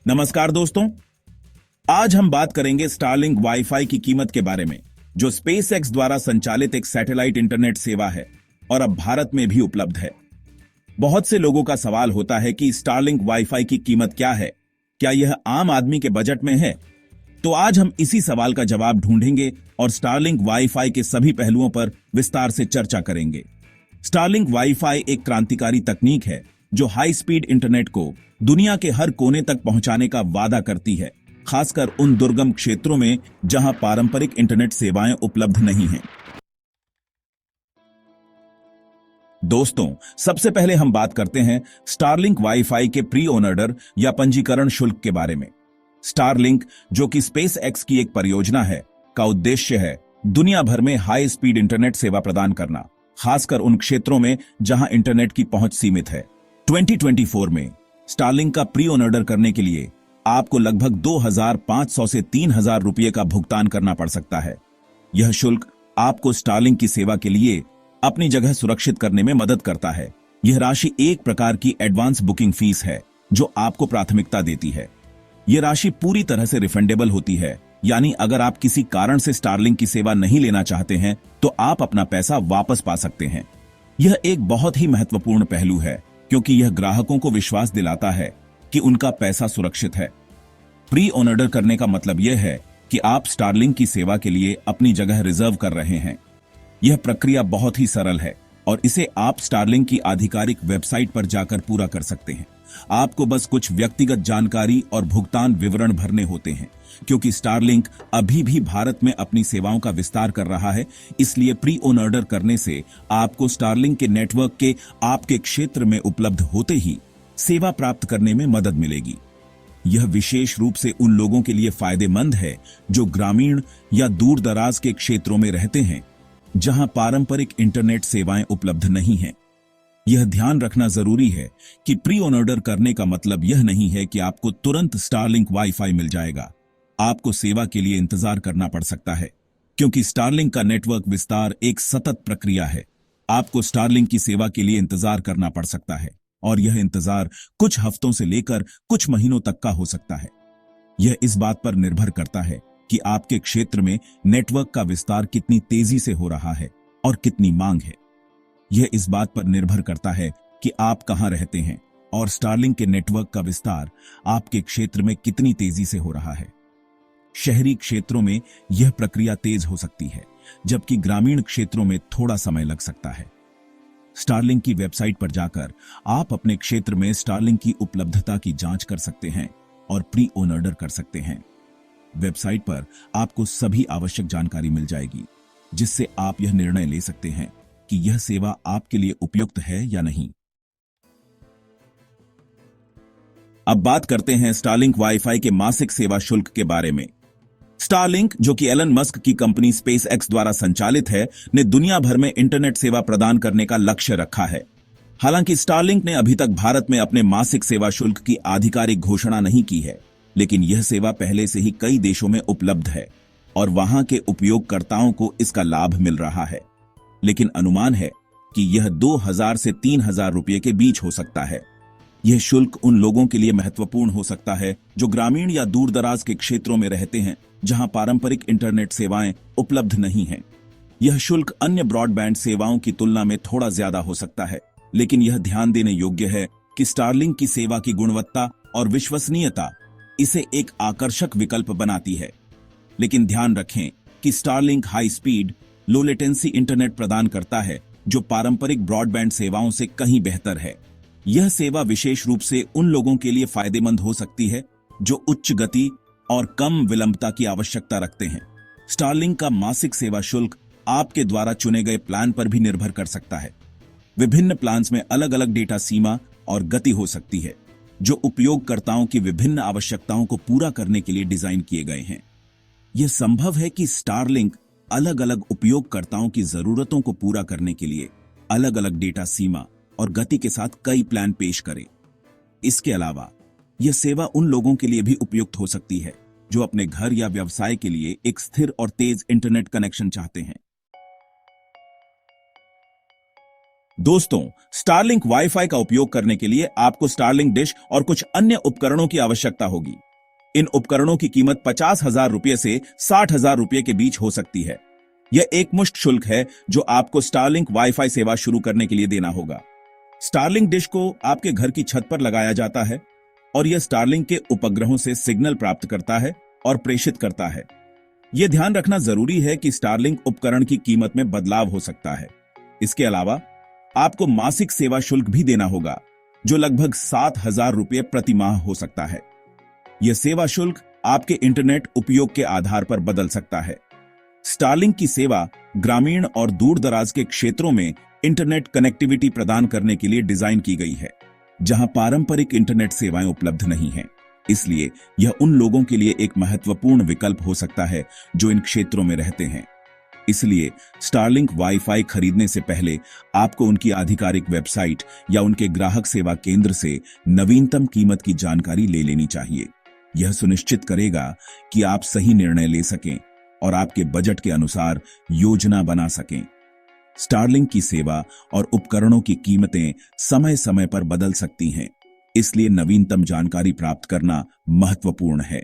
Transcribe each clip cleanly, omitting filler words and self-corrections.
नमस्कार दोस्तों। आज हम बात करेंगे स्टारलिंक वाईफाई की कीमत के बारे में, जो स्पेसएक्स द्वारा संचालित एक सैटेलाइट इंटरनेट सेवा है और अब भारत में भी उपलब्ध है। बहुत से लोगों का सवाल होता है कि स्टारलिंक वाईफाई की कीमत क्या है, क्या यह आम आदमी के बजट में है? तो आज हम इसी सवाल का जवाब ढूंढेंगे और स्टारलिंक वाईफाई के सभी पहलुओं पर विस्तार से चर्चा करेंगे। स्टारलिंक वाईफाई एक क्रांतिकारी तकनीक है जो हाई स्पीड इंटरनेट को दुनिया के हर कोने तक पहुंचाने का वादा करती है, खासकर उन दुर्गम क्षेत्रों में जहां पारंपरिक इंटरनेट सेवाएं उपलब्ध नहीं हैं। दोस्तों, सबसे पहले हम बात करते हैं स्टारलिंक वाईफाई के प्री ऑर्डर या पंजीकरण शुल्क के बारे में। स्टारलिंक, जो कि स्पेसएक्स की एक परियोजना है, का उद्देश्य है दुनिया भर में हाई स्पीड इंटरनेट सेवा प्रदान करना, खासकर उन क्षेत्रों में जहां इंटरनेट की पहुंच सीमित है। 2024 में स्टारलिंक का प्री ऑर्डर करने के लिए आपको लगभग 2,500 से 3,000 रुपये का भुगतान करना पड़ सकता है। यह शुल्क आपको स्टारलिंक की सेवा के लिए अपनी जगह सुरक्षित करने में मदद करता है। यह राशि एक प्रकार की एडवांस बुकिंग फीस है जो आपको प्राथमिकता देती है। यह राशि पूरी तरह से रिफंडेबल होती है, यानी अगर आप किसी कारण से स्टारलिंक की सेवा नहीं लेना चाहते हैं तो आप अपना पैसा वापस पा सकते हैं। यह एक बहुत ही महत्वपूर्ण पहलू है क्योंकि यह ग्राहकों को विश्वास दिलाता है कि उनका पैसा सुरक्षित है। प्री ऑर्डर करने का मतलब यह है कि आप स्टारलिंक की सेवा के लिए अपनी जगह रिजर्व कर रहे हैं। यह प्रक्रिया बहुत ही सरल है और इसे आप स्टारलिंक की आधिकारिक वेबसाइट पर जाकर पूरा कर सकते हैं। आपको बस कुछ व्यक्तिगत जानकारी और भुगतान विवरण भरने होते हैं। क्योंकि स्टारलिंक अभी भी भारत में अपनी सेवाओं का विस्तार कर रहा है, इसलिए प्री ऑर्डर करने से आपको स्टारलिंक के नेटवर्क के आपके क्षेत्र में उपलब्ध होते ही सेवा प्राप्त करने में मदद मिलेगी। यह विशेष रूप से उन लोगों के लिए फायदेमंद है जो ग्रामीण या दूर दराज के क्षेत्रों में रहते हैं जहां पारंपरिक इंटरनेट सेवाएं उपलब्ध नहीं हैं। यह ध्यान रखना जरूरी है कि प्री ऑर्डर करने का मतलब यह नहीं है कि आपको तुरंत स्टारलिंक वाईफाई मिल जाएगा। आपको सेवा के लिए इंतजार करना पड़ सकता है, क्योंकि स्टारलिंक का नेटवर्क विस्तार एक सतत प्रक्रिया है। आपको स्टारलिंक की सेवा के लिए इंतजार करना पड़ सकता है और यह इंतजार कुछ हफ्तों से लेकर कुछ महीनों तक का हो सकता है। यह इस बात पर निर्भर करता है कि आपके क्षेत्र में नेटवर्क का विस्तार कितनी तेजी से हो रहा है और कितनी मांग है। यह इस बात पर निर्भर करता है कि आप कहां रहते हैं और स्टारलिंक के नेटवर्क का विस्तार आपके क्षेत्र में कितनी तेजी से हो रहा है। शहरी क्षेत्रों में यह प्रक्रिया तेज हो सकती है, जबकि ग्रामीण क्षेत्रों में थोड़ा समय लग सकता है। स्टारलिंक की वेबसाइट पर जाकर आप अपने क्षेत्र में स्टारलिंक की उपलब्धता की जांच कर सकते हैं और प्री ऑर्डर कर सकते हैं। वेबसाइट पर आपको सभी आवश्यक जानकारी मिल जाएगी, जिससे आप यह निर्णय ले सकते हैं कि यह सेवा आपके लिए उपयुक्त है या नहीं। अब बात करते हैं स्टारलिंक वाईफाई के मासिक सेवा शुल्क के बारे में। स्टारलिंक, जो कि एलन मस्क की कंपनी स्पेसएक्स द्वारा संचालित है, ने दुनिया भर में इंटरनेट सेवा प्रदान करने का लक्ष्य रखा है। हालांकि स्टारलिंक ने अभी तक भारत में अपने मासिक सेवा शुल्क की आधिकारिक घोषणा नहीं की है, लेकिन यह सेवा पहले से ही कई देशों में उपलब्ध है और वहां के उपयोगकर्ताओं को इसका लाभ मिल रहा है। लेकिन अनुमान है कि यह 2,000 से 3,000 रुपये के बीच हो सकता है। यह शुल्क उन लोगों के लिए महत्वपूर्ण हो सकता है जो ग्रामीण या दूरदराज के क्षेत्रों में रहते हैं जहां पारंपरिक इंटरनेट सेवाएं उपलब्ध नहीं हैं। यह शुल्क अन्य ब्रॉडबैंड सेवाओं की तुलना में थोड़ा ज्यादा हो सकता है, लेकिन यह ध्यान देने योग्य है कि स्टारलिंक की सेवा की गुणवत्ता और विश्वसनीयता इसे एक आकर्षक विकल्प बनाती है। लेकिन ध्यान रखें कि Starlink high speed, low latency internet प्रदान करता है जो पारंपरिक ब्रॉडबैंड सेवाओं से कहीं बेहतर है। यह सेवा विशेष रूप से उन लोगों के लिए फायदेमंद हो सकती है जो उच्च गति और कम विलंबता की आवश्यकता रखते हैं। स्टारलिंक का मासिक सेवा शुल्क आपके द्वारा चुने गए प्लान पर भी निर्भर कर सकता है। विभिन्न प्लान्स में अलग अलग डेटा सीमा और गति हो सकती है, जो उपयोगकर्ताओं की विभिन्न आवश्यकताओं को पूरा करने के लिए डिजाइन किए गए हैं। यह संभव है कि स्टारलिंक अलग अलग उपयोगकर्ताओं की जरूरतों को पूरा करने के लिए अलग अलग डेटा सीमा और गति के साथ कई प्लान पेश करे। इसके अलावा यह सेवा उन लोगों के लिए भी उपयुक्त हो सकती है जो अपने घर या व्यवसाय के लिए एक स्थिर और तेज इंटरनेट कनेक्शन चाहते हैं। दोस्तों, स्टारलिंक वाईफाई का उपयोग करने के लिए आपको स्टारलिंक डिश और कुछ अन्य उपकरणों की आवश्यकता होगी। इन उपकरणों की कीमत 50,000 रुपये से 60,000 रुपये के बीच हो सकती है। यह एकमुश्त शुल्क है जो आपको स्टारलिंक वाईफाई सेवा शुरू करने के लिए देना होगा। स्टारलिंक डिश को आपके घर की छत पर लगाया जाता है और यह स्टारलिंक के उपग्रहों से सिग्नल प्राप्त करता है और प्रेषित करता है। यह ध्यान रखना जरूरी है कि स्टारलिंक उपकरण की कीमत में बदलाव हो सकता है। इसके अलावा आपको मासिक सेवा शुल्क भी देना होगा, जो लगभग 7,000 रुपये प्रति माह हो सकता है। यह सेवा शुल्क आपके इंटरनेट उपयोग के आधार पर बदल सकता है। स्टारलिंक की सेवा ग्रामीण और दूर दराज के क्षेत्रों में इंटरनेट कनेक्टिविटी प्रदान करने के लिए डिजाइन की गई है, जहां पारंपरिक इंटरनेट सेवाएं उपलब्ध नहीं हैं। इसलिए यह उन लोगों के लिए एक महत्वपूर्ण विकल्प हो सकता है जो इन क्षेत्रों में रहते हैं। इसलिए स्टारलिंक वाईफाई खरीदने से पहले आपको उनकी आधिकारिक वेबसाइट या उनके ग्राहक सेवा केंद्र से नवीनतम कीमत की जानकारी ले लेनी चाहिए। यह सुनिश्चित करेगा कि आप सही निर्णय ले सकें और आपके बजट के अनुसार योजना बना सकें। स्टारलिंक की सेवा और उपकरणों की कीमतें समय समय पर बदल सकती हैं, इसलिए नवीनतम जानकारी प्राप्त करना महत्वपूर्ण है।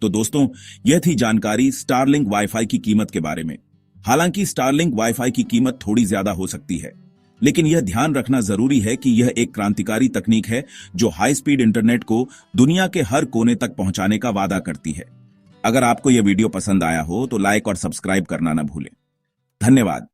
तो दोस्तों, यह थी जानकारी स्टारलिंक वाईफाई की कीमत के बारे में। हालांकि स्टारलिंक वाईफाई की कीमत थोड़ी ज्यादा हो सकती है, लेकिन यह ध्यान रखना जरूरी है कि यह एक क्रांतिकारी तकनीक है जो हाई स्पीड इंटरनेट को दुनिया के हर कोने तक पहुंचाने का वादा करती है। अगर आपको यह वीडियो पसंद आया हो तो लाइक और सब्सक्राइब करना न भूलें। धन्यवाद।